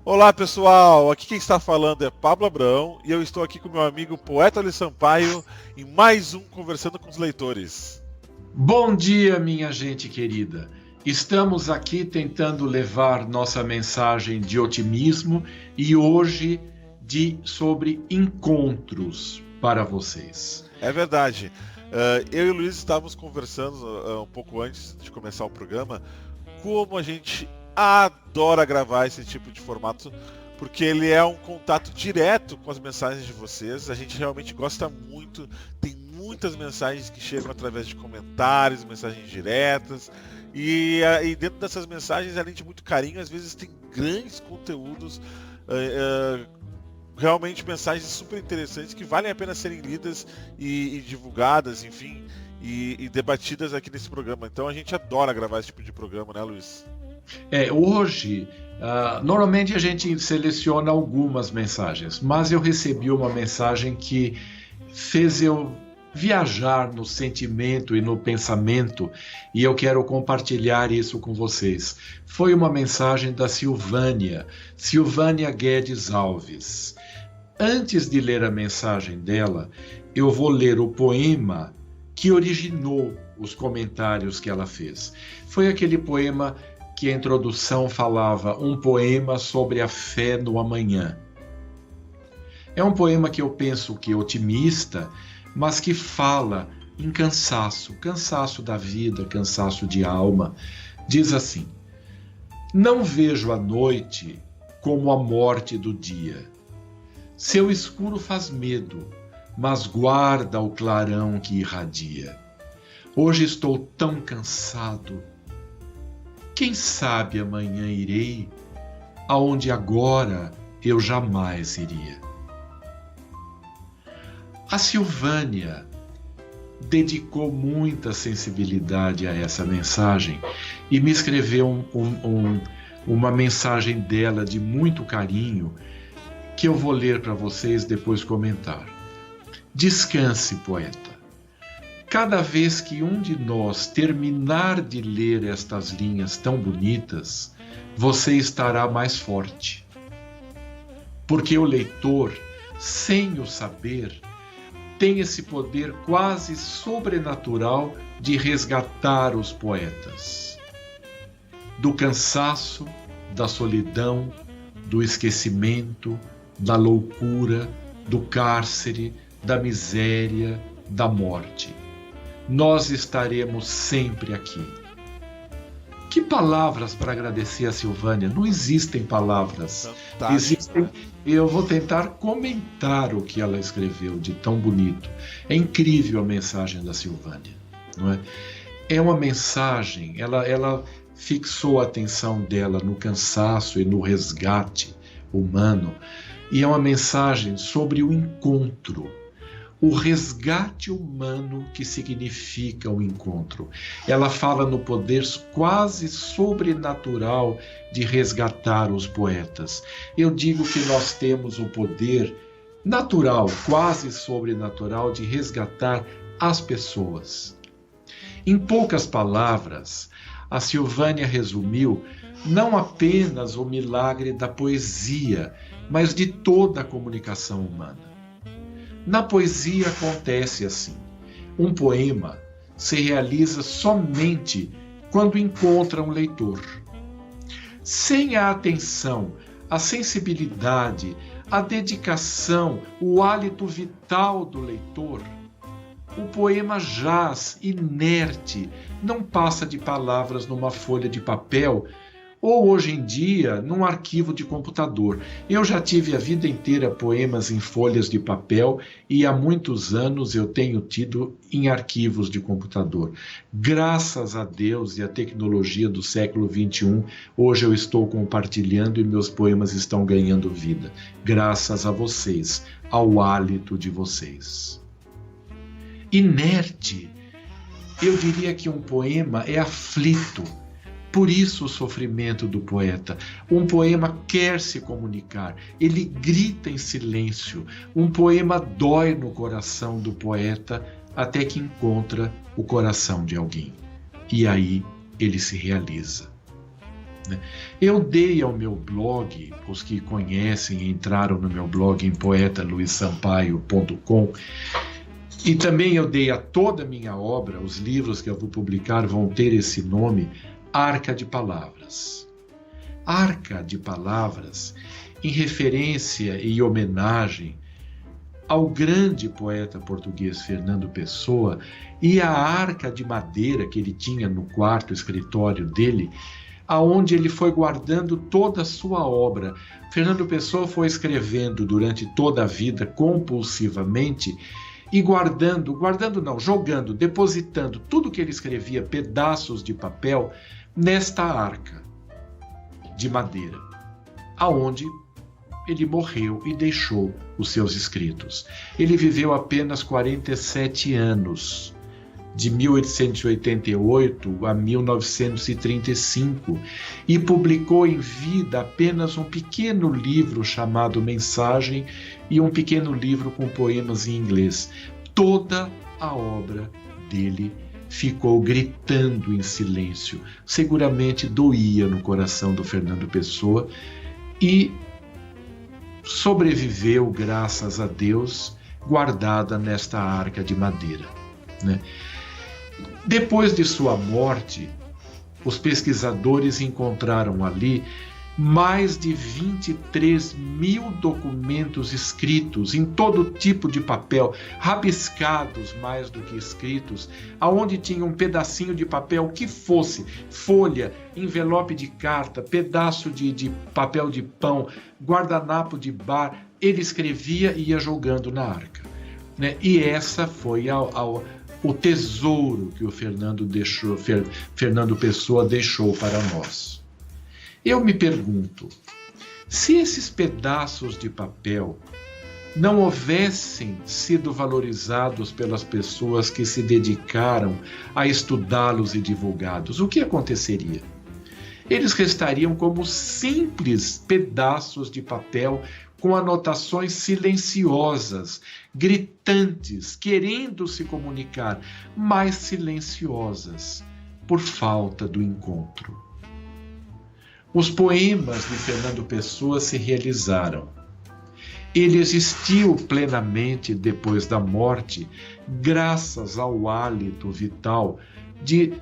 Olá pessoal, aqui quem está falando é Pablo Abrão e eu estou aqui com meu amigo Poeta Ali Sampaio em mais um Conversando com os Leitores. Bom dia, minha gente querida. Estamos aqui tentando levar nossa mensagem de otimismo e hoje sobre encontros para vocês. É verdade. Eu e o Luiz estávamos conversando um pouco antes de começar o programa como a gente adora gravar esse tipo de formato, porque ele é um contato direto com as mensagens de vocês. A gente realmente gosta muito, tem muitas mensagens que chegam através de comentários, mensagens diretas, e dentro dessas mensagens, além de muito carinho, às vezes tem grandes conteúdos, realmente mensagens super interessantes que valem a pena serem lidas e divulgadas, enfim, e debatidas aqui nesse programa. Então a gente adora gravar esse tipo de programa, né, Luiz? Hoje, normalmente a gente seleciona algumas mensagens, mas eu recebi uma mensagem que fez eu viajar no sentimento e no pensamento, e eu quero compartilhar isso com vocês. Foi uma mensagem da Silvânia Guedes Alves. Antes de ler a mensagem dela, eu vou ler o poema que originou os comentários que ela fez. Foi aquele poema que a introdução falava, um poema sobre a fé no amanhã. É um poema que eu penso que é otimista, mas que fala em cansaço da vida, cansaço de alma. Diz assim: não vejo a noite como a morte do dia. Seu escuro faz medo, mas guarda o clarão que irradia. Hoje estou tão cansado. Quem sabe amanhã irei aonde agora eu jamais iria. A Silvânia dedicou muita sensibilidade a essa mensagem e me escreveu uma mensagem dela de muito carinho que eu vou ler para vocês depois comentar. Descanse, poeta. Cada vez que um de nós terminar de ler estas linhas tão bonitas, você estará mais forte. Porque o leitor, sem o saber, tem esse poder quase sobrenatural de resgatar os poetas. Do cansaço, da solidão, do esquecimento, da loucura, do cárcere, da miséria, da morte. Nós estaremos sempre aqui. Que palavras para agradecer a Silvânia? Não existem palavras. Existem. Eu vou tentar comentar o que ela escreveu de tão bonito. É incrível a mensagem da Silvânia, não é? É uma mensagem, ela fixou a atenção dela no cansaço e no resgate humano, e é uma mensagem sobre o encontro. O resgate humano que significa o encontro. Ela fala no poder quase sobrenatural de resgatar os poetas. Eu digo que nós temos o poder natural, quase sobrenatural, de resgatar as pessoas. Em poucas palavras, a Silvânia resumiu não apenas o milagre da poesia, mas de toda a comunicação humana. Na poesia acontece assim. Um poema se realiza somente quando encontra um leitor. Sem a atenção, a sensibilidade, a dedicação, o hálito vital do leitor, o poema jaz inerte, não passa de palavras numa folha de papel ou hoje em dia num arquivo de computador. Eu já tive a vida inteira poemas em folhas de papel e há muitos anos eu tenho tido em arquivos de computador. Graças a Deus e à tecnologia do século XXI, hoje eu estou compartilhando e meus poemas estão ganhando vida. Graças a vocês, ao hálito de vocês. Inerte, eu diria que um poema é aflito. Por isso o sofrimento do poeta. Um poema quer se comunicar, ele grita em silêncio. Um poema dói no coração do poeta até que encontra o coração de alguém. E aí ele se realiza. né? Eu dei ao meu blog, os que conhecem entraram no meu blog em poetaluisampaio.com, e também eu dei a toda a minha obra, os livros que eu vou publicar vão ter esse nome, Arca de Palavras. Arca de Palavras, em referência e homenagem ao grande poeta português Fernando Pessoa e a arca de madeira que ele tinha no quarto escritório dele, aonde ele foi guardando toda a sua obra. Fernando Pessoa foi escrevendo durante toda a vida compulsivamente e jogando, depositando tudo que ele escrevia, pedaços de papel, nesta arca de madeira, aonde ele morreu e deixou os seus escritos. Ele viveu apenas 47 anos, de 1888 a 1935, e publicou em vida apenas um pequeno livro chamado Mensagem e um pequeno livro com poemas em inglês. Toda a obra dele ficou gritando em silêncio. Seguramente doía no coração do Fernando Pessoa e sobreviveu, graças a Deus, guardada nesta arca de madeira, né? Depois de sua morte, os pesquisadores encontraram ali mais de 23 mil documentos escritos em todo tipo de papel, rabiscados mais do que escritos, aonde tinha um pedacinho de papel que fosse, folha, envelope de carta, pedaço de papel de pão, guardanapo de bar, ele escrevia e ia jogando na arca, né? E essa foi o tesouro que o Fernando Pessoa deixou para nós. Eu me pergunto, se esses pedaços de papel não houvessem sido valorizados pelas pessoas que se dedicaram a estudá-los e divulgá-los, o que aconteceria? Eles restariam como simples pedaços de papel com anotações silenciosas, gritantes, querendo se comunicar, mas silenciosas, por falta do encontro. Os poemas de Fernando Pessoa se realizaram. Ele existiu plenamente depois da morte, graças ao hálito vital de,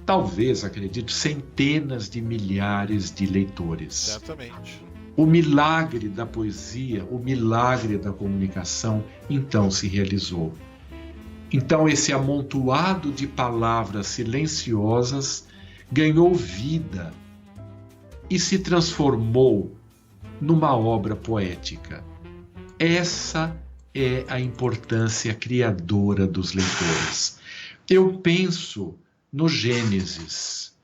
talvez, acredito, centenas de milhares de leitores. Certamente. O milagre da poesia, o milagre da comunicação, então se realizou. Então esse amontoado de palavras silenciosas ganhou vida e se transformou numa obra poética. Essa é a importância criadora dos leitores. Eu penso no Gênesis,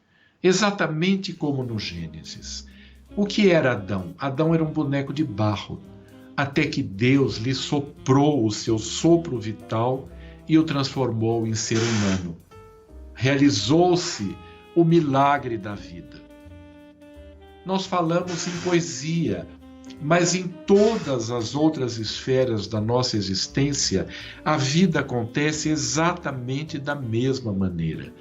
exatamente como no Gênesis. O que era Adão? Adão era um boneco de barro, até que Deus lhe soprou o seu sopro vital e o transformou em ser humano. Realizou-se o milagre da vida. Nós falamos em poesia, mas em todas as outras esferas da nossa existência, a vida acontece exatamente da mesma maneira.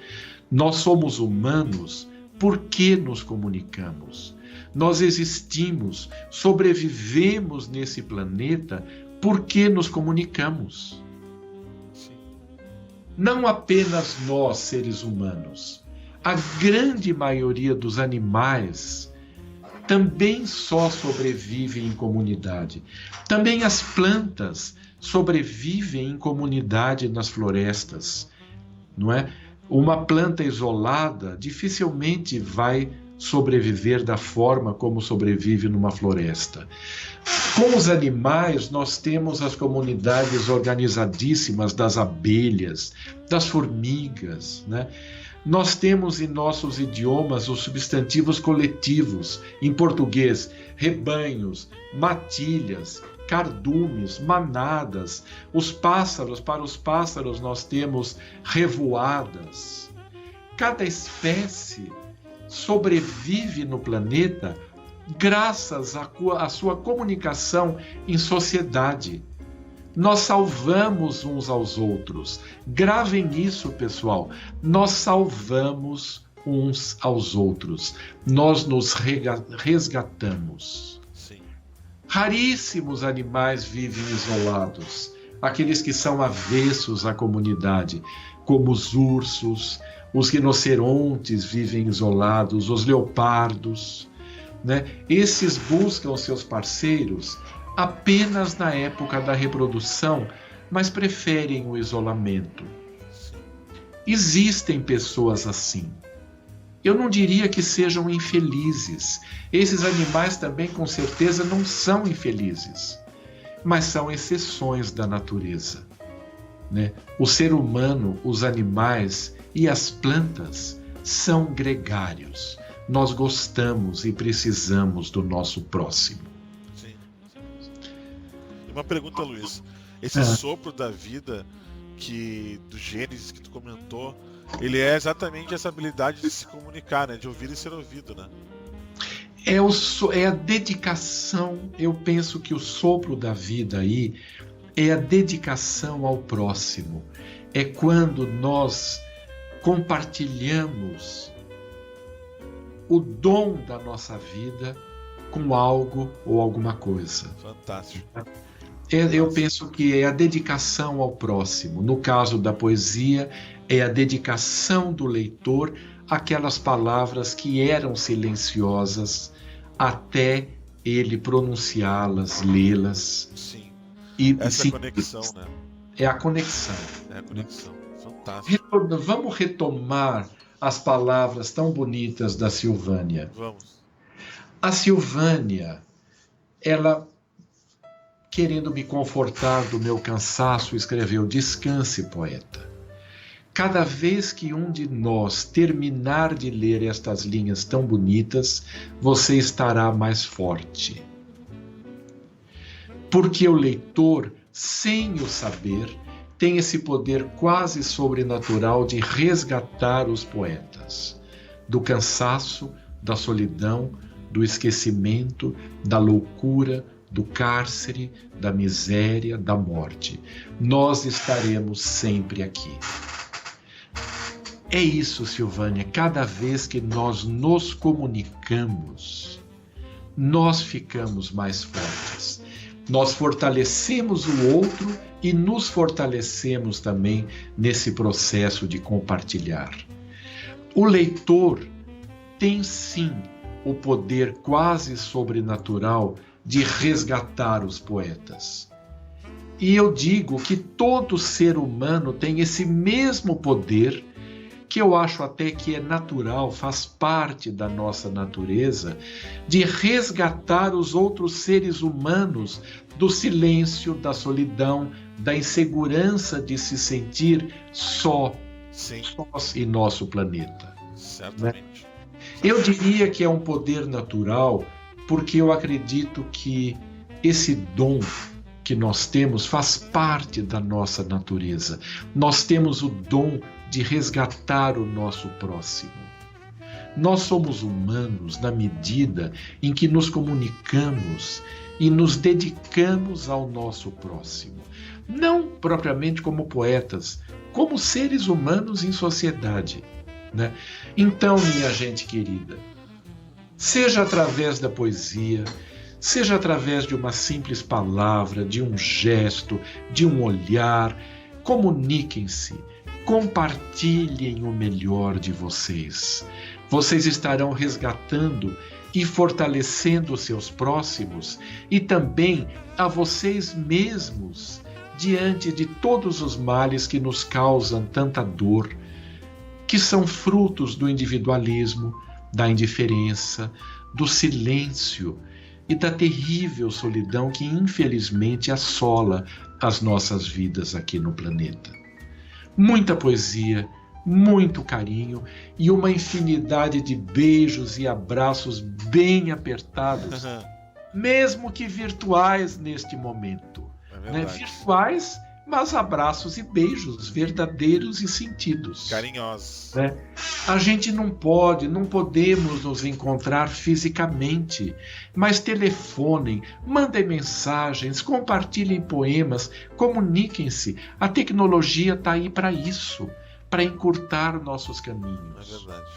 Nós somos humanos porque nos comunicamos. Nós existimos, sobrevivemos nesse planeta porque nos comunicamos. Não apenas nós, seres humanos. A grande maioria dos animais também só sobrevivem em comunidade. Também as plantas sobrevivem em comunidade nas florestas, não é? Uma planta isolada dificilmente vai sobreviver da forma como sobrevive numa floresta. Com os animais, nós temos as comunidades organizadíssimas das abelhas, das formigas, né? Nós temos em nossos idiomas os substantivos coletivos, em português, rebanhos, matilhas, cardumes, manadas. Para os pássaros nós temos revoadas. Cada espécie sobrevive no planeta graças à sua comunicação em sociedade. Nós salvamos uns aos outros. Gravem isso, pessoal. Nós salvamos uns aos outros. Nós nos resgatamos. Sim. Raríssimos animais vivem isolados. Aqueles que são avessos à comunidade, como os ursos, os rinocerontes vivem isolados, os leopardos, né? Esses buscam seus parceiros apenas na época da reprodução, mas preferem o isolamento. Existem pessoas assim. Eu não diria que sejam infelizes. Esses animais também, com certeza, não são infelizes, mas são exceções da natureza, né? O ser humano, os animais e as plantas são gregários. Nós gostamos e precisamos do nosso próximo. Sim. Uma pergunta, Luiz. Esse sopro da vida do Gênesis que tu comentou, ele é exatamente essa habilidade de se comunicar, né? De ouvir e ser ouvido, né? É a dedicação. Eu penso que o sopro da vida aí é a dedicação ao próximo. É quando nós compartilhamos o dom da nossa vida com algo ou alguma coisa. Fantástico. Eu penso que é a dedicação ao próximo. No caso da poesia, é a dedicação do leitor àquelas palavras que eram silenciosas até ele pronunciá-las, lê-las. Sim. Essa conexão, né? É a conexão. É a conexão. Fantástico. Vamos retomar as palavras tão bonitas da Silvânia. Vamos. A Silvânia, ela, querendo me confortar do meu cansaço, escreveu: descanse, poeta. Cada vez que um de nós terminar de ler estas linhas tão bonitas, você estará mais forte. Porque o leitor, sem o saber, tem esse poder quase sobrenatural de resgatar os poetas do cansaço, da solidão, do esquecimento, da loucura, do cárcere, da miséria, da morte. Nós estaremos sempre aqui. É isso, Silvânia. Cada vez que nós nos comunicamos, nós ficamos mais fortes. Nós fortalecemos o outro e nos fortalecemos também nesse processo de compartilhar. O leitor tem sim o poder quase sobrenatural de resgatar os poetas. E eu digo que todo ser humano tem esse mesmo poder, que eu acho até que é natural, faz parte da nossa natureza, de resgatar os outros seres humanos do silêncio, da solidão, da insegurança de se sentir sós em nosso planeta. Certamente. Eu diria que é um poder natural, porque eu acredito que esse dom que nós temos faz parte da nossa natureza. Nós temos o dom de resgatar o nosso próximo. Nós somos humanos na medida em que nos comunicamos e nos dedicamos ao nosso próximo. Não propriamente como poetas, como seres humanos em sociedade, né? Então, minha gente querida, seja através da poesia, seja através de uma simples palavra, de um gesto, de um olhar, comuniquem-se, compartilhem o melhor de vocês. Vocês estarão resgatando e fortalecendo os seus próximos e também a vocês mesmos diante de todos os males que nos causam tanta dor, que são frutos do individualismo, da indiferença, do silêncio e da terrível solidão que infelizmente assola as nossas vidas aqui no planeta. Muita poesia, muito carinho e uma infinidade de beijos e abraços bem apertados, mesmo que virtuais neste momento. Né? Virtuais, mas abraços e beijos verdadeiros e sentidos. Carinhosos. Né? A gente não podemos nos encontrar fisicamente, mas telefonem, mandem mensagens, compartilhem poemas, comuniquem-se. A tecnologia está aí para isso, para encurtar nossos caminhos. É verdade.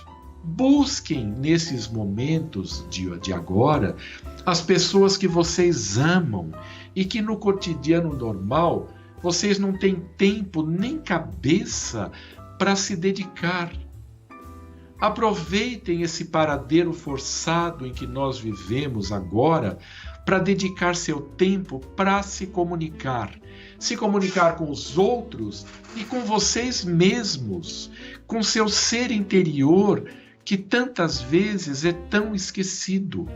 Busquem nesses momentos de agora as pessoas que vocês amam e que no cotidiano normal vocês não têm tempo nem cabeça para se dedicar. Aproveitem esse paradeiro forçado em que nós vivemos agora para dedicar seu tempo para se comunicar com os outros e com vocês mesmos, com seu ser interior que tantas vezes é tão esquecido.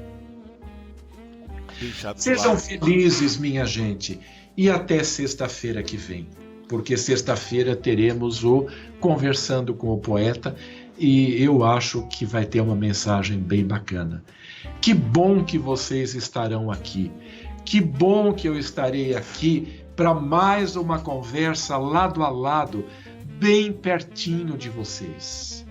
Sejam felizes, minha gente, e até sexta-feira que vem, porque sexta-feira teremos o Conversando com o Poeta e eu acho que vai ter uma mensagem bem bacana. Que bom que vocês estarão aqui, que bom que eu estarei aqui para mais uma conversa lado a lado, bem pertinho de vocês.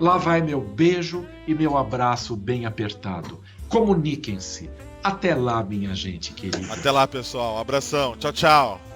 Lá vai meu beijo e meu abraço bem apertado. Comuniquem-se. Até lá, minha gente querida. Até lá, pessoal. Um abração. Tchau, tchau.